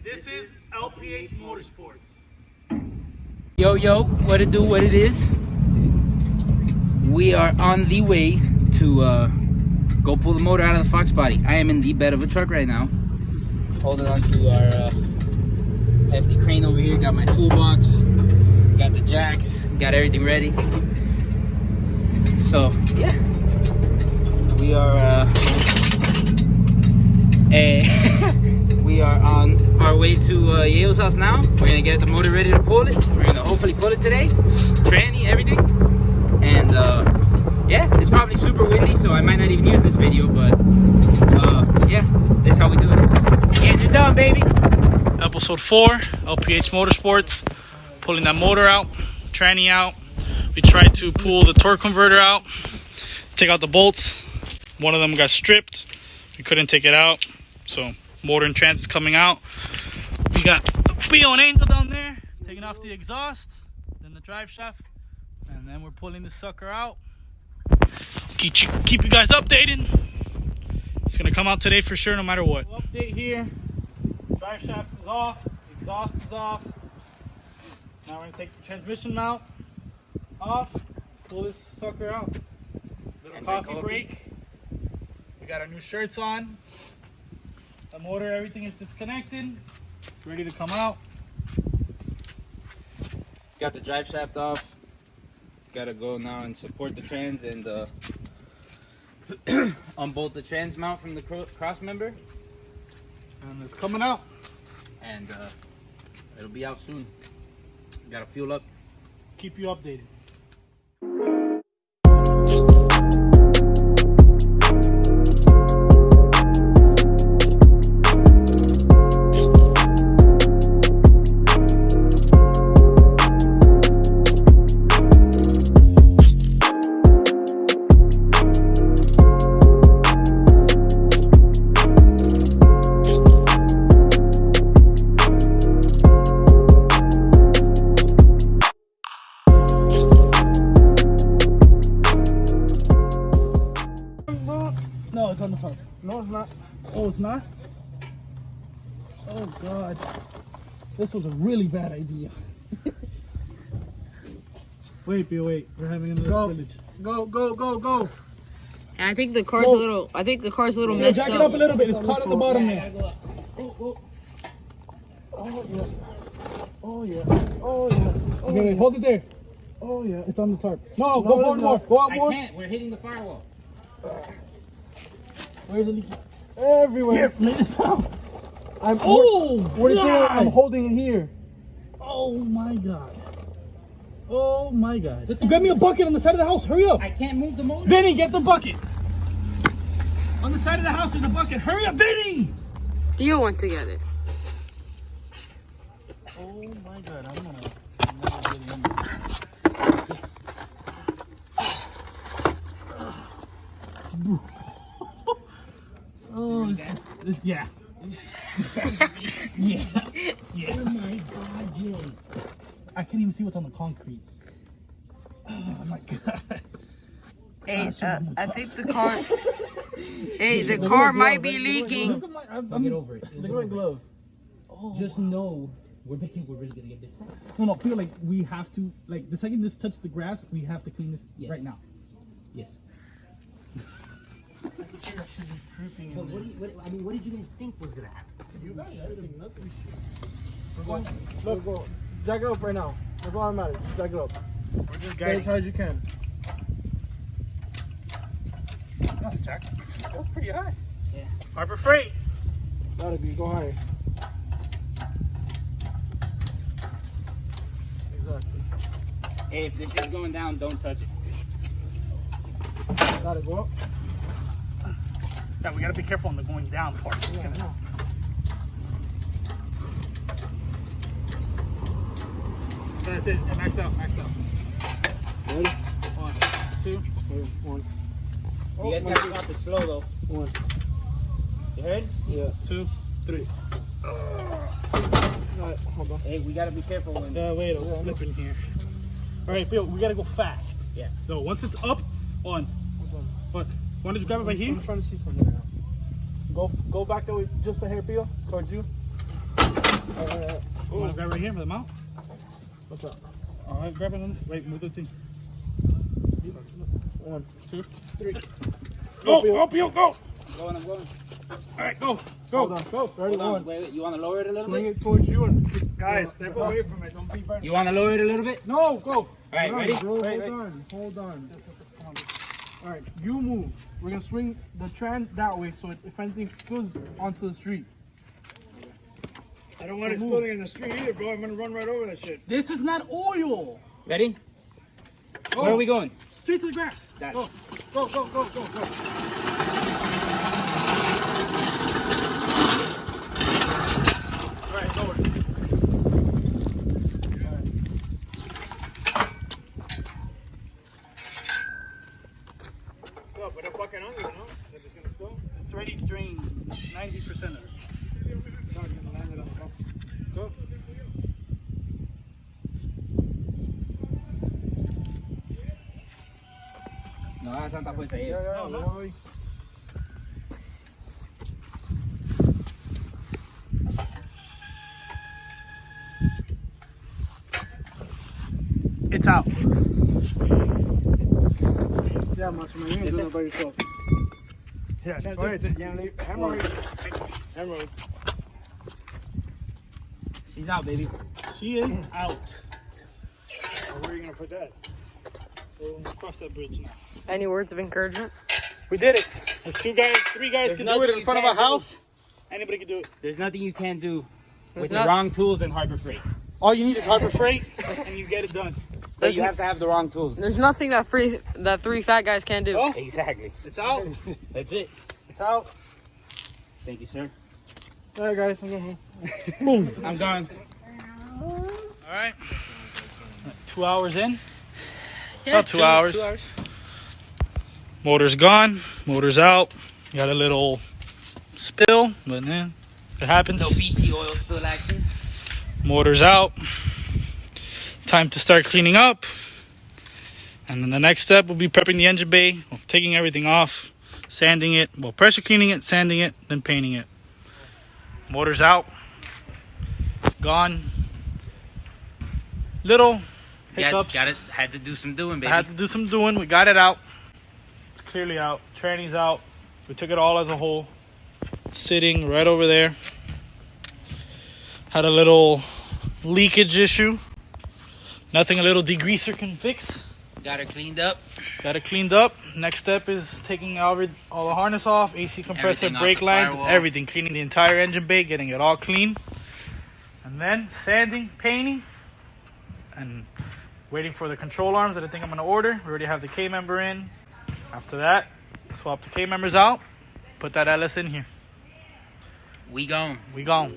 and this is LPH Motorsports. Yo, what it do, what it is. We are on the way to go pull the motor out of the Fox body. I am in the bed of a truck right now, holding on to our hefty crane over here. Got my toolbox, got the jacks, got everything ready. So yeah, we are we are on our way to Yayo's house now. We're gonna get the motor ready to pull it. We're gonna hopefully pull it today, tranny, everything. And yeah, it's probably super windy, so I might not even use this video, but yeah, that's how we do it. Engine done, baby. Episode 4, LPH Motorsports, pulling that motor out, tranny out. We tried to pull the torque converter out, take out the bolts. One of them got stripped. We couldn't take it out, so motor and trans is coming out. We got Pio and Angel down there, taking off the exhaust, then the drive shaft, and then we're pulling the sucker out. Keep you guys updated. It's gonna come out today for sure, no matter what. Update here. Drive shaft is off, exhaust is off. Now we're gonna take the transmission mount off, pull this sucker out. Little coffee break. We got our new shirts on. The motor, everything is disconnected. It's ready to come out. Got the drive shaft off. Gotta go now and support the trans and unbolt the trans mount from the cross member. And it's coming out. And it'll be out soon. Gotta fuel up. Keep you updated. No, it's on the tarp. No, it's not. Oh, it's not? Oh, God. This was a really bad idea. Wait, Bill, wait. We're having another spillage. Go. And I think the car's a little. I think the car's a little messed Jack up. it up a little bit. It's caught at the bottom there. Oh yeah. Okay, wait, hold it there. Oh yeah. It's on the tarp. No, go forward more. Go out more. I can't. We're hitting the firewall. Where's the leak? Everywhere. Here, lay this down. I'm God. I'm holding it here. Oh my God. Oh my God. Grab me a bucket on the side of the house. Hurry up. I can't move the motor. Vinny, get the bucket. On the side of the house, there's a bucket. Hurry up, Vinny. You want to get it. Oh my God. I'm not getting in there. Oh, yeah. Yeah. Oh my God, Jay. I can't even see what's on the concrete. Oh my God. Hey, I think the car. Hey, the car might be leaking. Look at my, Get over it. Look at my glove. Oh. Just know we're really gonna get bits out. No, feel like we have to, like, the second this touches the grass, we have to clean this right now. Yes. But what did you guys think was gonna happen? You guys think nothing. Look, go. Jack it up right now. That's all that matters. Just jack it up. We're just Get as high as you can. No, Jack. That's pretty high. Yeah. Harbor Freight. Gotta be. Go higher. Exactly. Hey, if this is going down, don't touch it. Gotta go up. Yeah, we gotta be careful on the going down part. It's gonna... That's it. Maxed out. Ready? 1, 2. One. You guys gotta stop it slow though. One. You heard? Yeah. 2, 3. Alright, hold on. Hey, we gotta be careful when. Wait, it'll slip in here. All right, Bill, we gotta go fast. Yeah. No, once it's up, on. But want to just grab it right here? I'm trying to see something right now. Go back that way, just a hair, Pio, towards you. You want to grab right here for the mount? What's up? All right, grab it on this. Wait, move the thing. 1, 2, 3. Go, Pio, go. I'm going. All right, go. Hold on. Go. Ready? Hold on. 1. Wait. You want to lower it a little Swing bit? it towards you and Guys, step away from it. Don't be burning. You want to lower it a little bit? no, go. All right, ready? Bro, Wait. hold on. All right, you move. We're gonna swing the tran that way, so if anything spills onto the street. I don't want it spilling in the street either, bro. I'm gonna run right over that shit. This is not oil. Ready? Where are we going? Straight to the grass. That. Go. Go. All right, lower. Go, pero pa' que no, ¿no? If it's gonna spill. It's already drained 90% of it. Go. No hagas tanta fuerza ahí. No. It's out. Yeah, Macho, man, you ain't doing it by yourself. Yeah, go ahead. Hemorrhoid. She's out, baby. She is out. Where are you gonna put that? We'll cross that bridge now. Any words of encouragement? We did it. There's 3 guys can do it nothing in you front of a can't do. house. Anybody can do it. There's nothing you can't do with the not- wrong tools and Harbor Freight. All you need is Harbor Freight, and you get it done. But you have to have the wrong tools. There's nothing that three fat guys can't do. Oh, Exactly. it's out. That's it. It's out. Thank you, sir. All right, guys, I'm going home. I'm done. All right. 2 hours in. Yeah, About 2 hours. 2 hours. Motor's gone. Motor's out. Got a little spill, but then it happens. No BP oil spill action. Motor's out. Time to start cleaning up. And then the next step will be prepping the engine bay, taking everything off, sanding it, well, pressure cleaning it, sanding it, then painting it. Motor's out. Gone. Little hiccups. Had to do some doing, baby. I had to do some doing. We got it out. It's clearly out. Tranny's out. We took it all as a whole. Sitting right over there. Had a little leakage issue. Nothing a little degreaser can fix. Got it cleaned up. Got it cleaned up. Next step is taking all the harness off, AC compressor, Everything off brake the lines, firewall. everything. Cleaning the entire engine bay, getting it all clean. And then sanding, painting, and waiting for the control arms that I think I'm going to order. We already have the K-member in. After that, swap the K-members out. Put that LS in here. We gone. We gone.